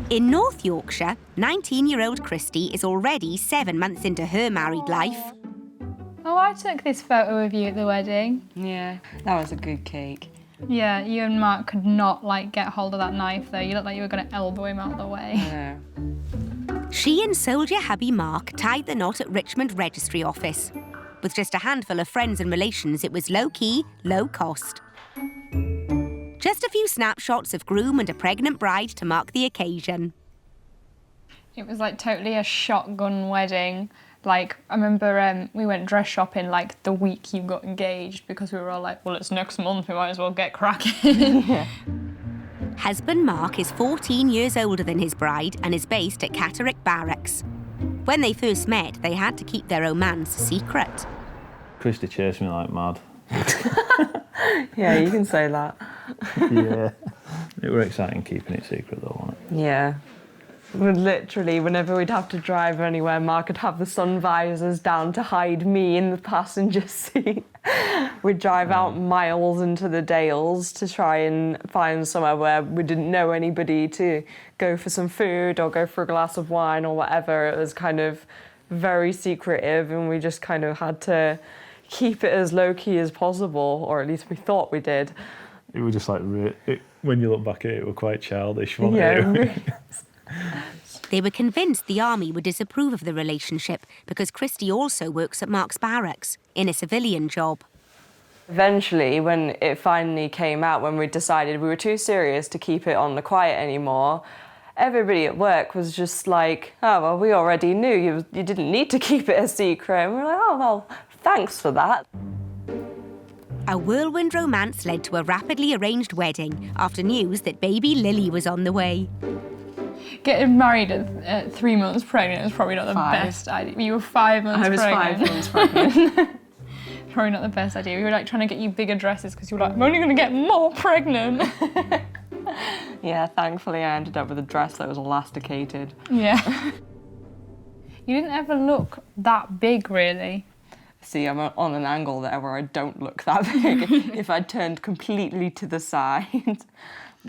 In North Yorkshire, 19-year-old Christy is already 7 months into her married life. Oh, I took this photo of you at the wedding. Yeah, that was a good cake. Yeah, you and Mark could not, get hold of that knife, though. You looked like you were going to elbow him out of the way. No. She and soldier hubby Mark tied the knot at Richmond Registry Office. With just a handful of friends and relations, it was low-key, low-cost. Just a few snapshots of groom and a pregnant bride to mark the occasion. It was, totally a shotgun wedding. I remember we went dress shopping, the week you got engaged because we were all like, well, it's next month, we might as well get cracking. Yeah. Husband Mark is 14 years older than his bride and is based at Catterick Barracks. When they first met, they had to keep their romance secret. Christy chased me like mad. Yeah, you can say that. Yeah. It was exciting keeping it secret though, wasn't it? Yeah. Literally, whenever we'd have to drive anywhere, Mark would have the sun visors down to hide me in the passenger seat. We'd drive out miles into the Dales to try and find somewhere where we didn't know anybody to go for some food or go for a glass of wine or whatever. It was kind of very secretive, and we just kind of had to keep it as low-key as possible, or at least we thought we did. It was just when you look back at it, it was quite childish, wasn't Yeah, it? really. They were convinced the army would disapprove of the relationship because Christy also works at Mark's barracks in a civilian job. Eventually, when it finally came out, when we decided we were too serious to keep it on the quiet anymore, everybody at work was just like, oh, well, we already knew you didn't need to keep it a secret. And we're like, oh, well, thanks for that. A whirlwind romance led to a rapidly arranged wedding after news that baby Lily was on the way. Getting married at 3 months pregnant is probably not the 5. best idea. You were 5 months pregnant. I was 5 months pregnant. Probably not the best idea. We were trying to get you bigger dresses because you were like, I'm only going to get more pregnant. Yeah, thankfully I ended up with a dress that was elasticated. Yeah. You didn't ever look that big, really. See, I'm on an angle there where I don't look that big. If I'd turned completely to the side,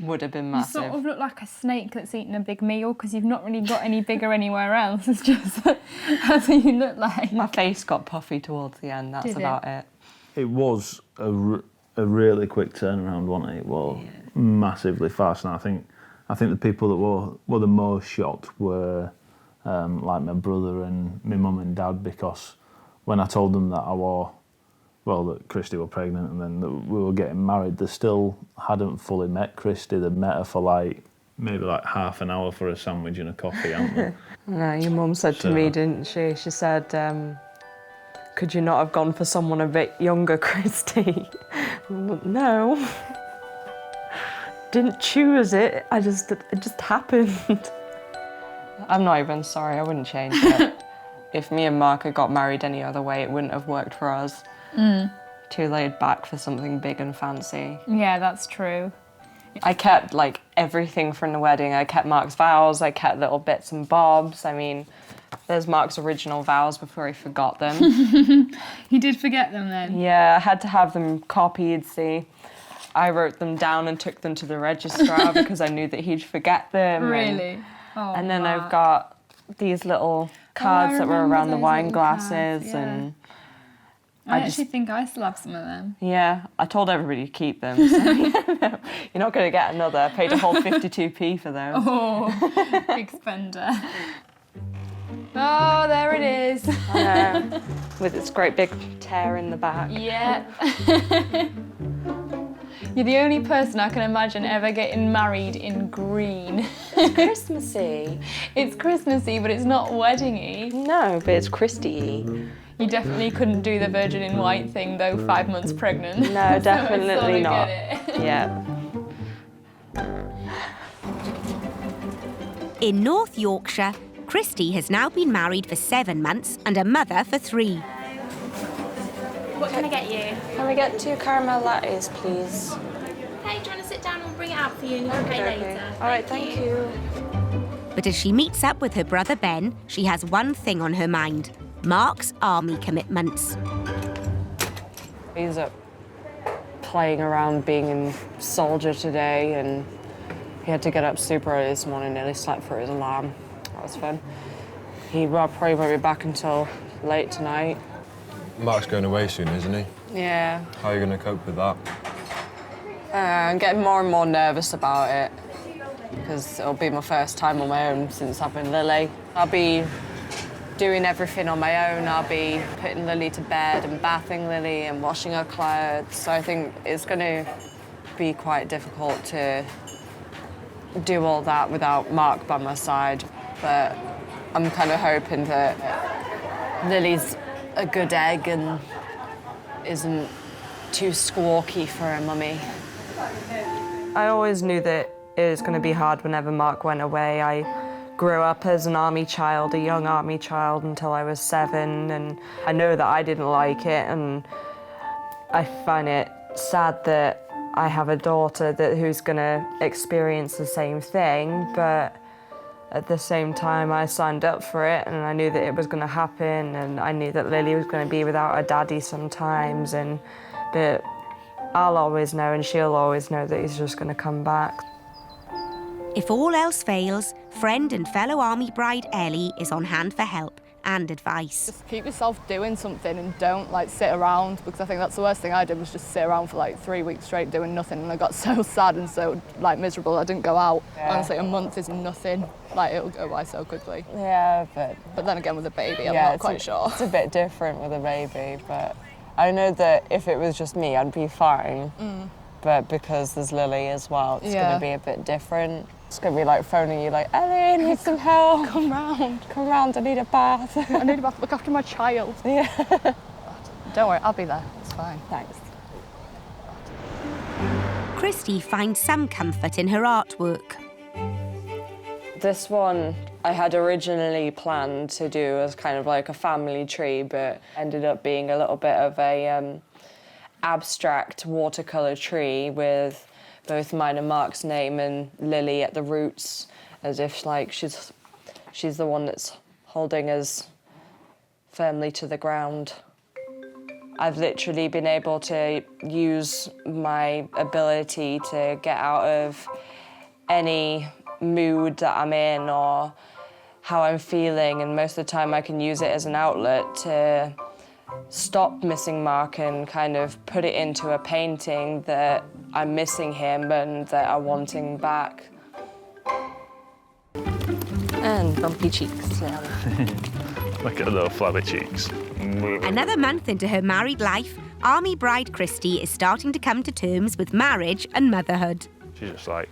would have been massive. You sort of look like a snake that's eaten a big meal because you've not really got any bigger anywhere else. It's just, that's what you look like. My face got puffy towards the end, that's about it. It was a really quick turnaround, wasn't it? It was massively fast, and I think the people that were the most shocked were my brother and my mum and dad, because when I told them that that Christy were pregnant and then that we were getting married, they still hadn't fully met Christy. They'd met her for maybe half an hour for a sandwich and a coffee, hadn't they? No, your mum said to me, didn't she? She said, could you not have gone for someone a bit younger, Christy? No. Didn't choose it, it just happened. I'm not even sorry, I wouldn't change it. If me and Mark had got married any other way, it wouldn't have worked for us. Too laid back for something big and fancy. Yeah, that's true. I kept everything from the wedding. I kept Mark's vows, I kept little bits and bobs. I mean, there's Mark's original vows before he forgot them. He did forget them then? Yeah, I had to have them copied, see. I wrote them down and took them to the registrar because I knew that he'd forget them. Really? And then I've got these little cards that were around the wine glasses, and I actually think I still have some of them. Yeah, I told everybody to keep them. So, you're not going to get another. I paid a whole 52p for those. Oh, big spender. Oh, there it is. I know, with its great big tear in the back. Yeah. You're the only person I can imagine ever getting married in green. It's Christmassy. It's Christmassy, but it's not wedding-y. No, but it's Christy-y. You definitely couldn't do the virgin in white thing, though, 5 months pregnant. No, definitely so not. Get it. Yeah. In North Yorkshire, Christy has now been married for 7 months and a mother for 3. What can I get you? Can we get 2 caramel lattes, please? Hey, do you want to sit down and bring it out for you and you can pay later? All right, thank you. But as she meets up with her brother Ben, she has one thing on her mind: Mark's army commitments. He's up playing around being a soldier today, and He had to get up super early this morning, nearly slept through his alarm. That was fun. He probably won't be back until late tonight. Mark's going away soon, isn't he? Yeah. How are you going to cope with that? I'm getting more and more nervous about it because it'll be my first time on my own since having Lily. I'll be doing everything on my own. I'll be putting Lily to bed and bathing Lily and washing her clothes. So I think it's going to be quite difficult to do all that without Mark by my side. But I'm kind of hoping that Lily's a good egg and isn't too squawky for her mummy. I always knew that it was going to be hard whenever Mark went away. I grew up as an army child, a young army child, until I was 7, and I know that I didn't like it, and I find it sad that I have a daughter who's going to experience the same thing, but at the same time I signed up for it and I knew that it was going to happen, and I knew that Lily was going to be without her daddy sometimes, but I'll always know and she'll always know that he's just going to come back. If all else fails, friend and fellow army bride Ellie is on hand for help and advice. Just keep yourself doing something and don't like sit around, because I think that's the worst thing I did was just sit around for like 3 weeks straight doing nothing, and I got so sad and so like miserable I didn't go out. Yeah. Honestly, a month is nothing. Like it'll go by so quickly. Yeah, But then again with a baby, I'm yeah, not quite sure. It's a bit different with a baby, but I know that if it was just me, I'd be fine. But because there's Lily as well, it's going to be a bit different. It's going to be like phoning you like, Ellie, I need some help. Come round, I need a bath. I need to look after my child. Yeah. Don't worry, I'll be there. It's fine. Thanks. Christy finds some comfort in her artwork. This one I had originally planned to do as kind of like a family tree, but ended up being a little bit of a abstract watercolour tree with both mine and Mark's name and Lily at the roots, as if like she's the one that's holding us firmly to the ground. I've literally been able to use my ability to get out of any mood that I'm in or how I'm feeling, and most of the time I can use it as an outlet to stop missing Mark and kind of put it into a painting that I'm missing him and that I'm wanting back. And bumpy cheeks. Look at those flabby cheeks. Another month into her married life, army bride Christy is starting to come to terms with marriage and motherhood. She's just like,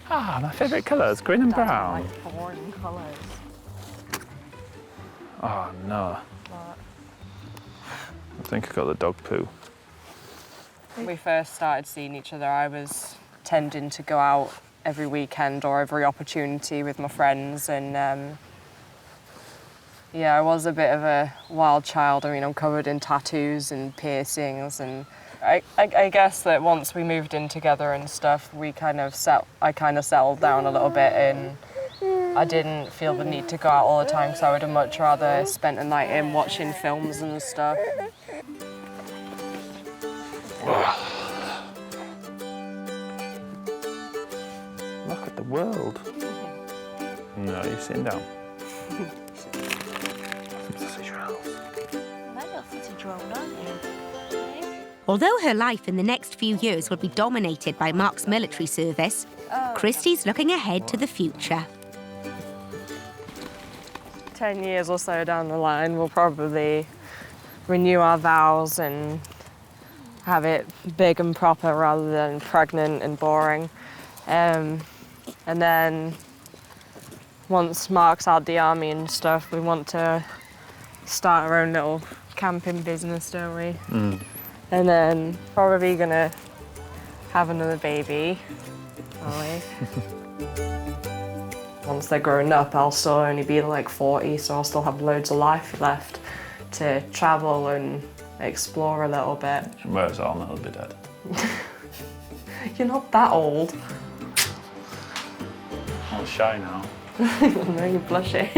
my favourite colours, green and brown. Like boring colours. Oh no. I think I got the dog poo. When we first started seeing each other, I was tending to go out every weekend or every opportunity with my friends, and yeah, I was a bit of a wild child. I mean, I'm covered in tattoos and piercings, and I guess that once we moved in together and stuff, I kind of settled down a little bit, and I didn't feel the need to go out all the time, because I would have much rather spent a night in watching films and stuff. Look at the world. No, you're sitting down. Although her life in the next few years will be dominated by Mark's military service, Christy's looking ahead to the future. 10 years or so down the line, we'll probably renew our vows and have it big and proper rather than pregnant and boring. And then once Mark's out the army and stuff, we want to start our own little camping business, don't we? And then probably gonna have another baby, probably. Once they're grown up, I'll still only be like 40, so I'll still have loads of life left to travel and explore a little bit. Whereas I'll be dead. You're not that old. I'm shy now. No, you're blushing.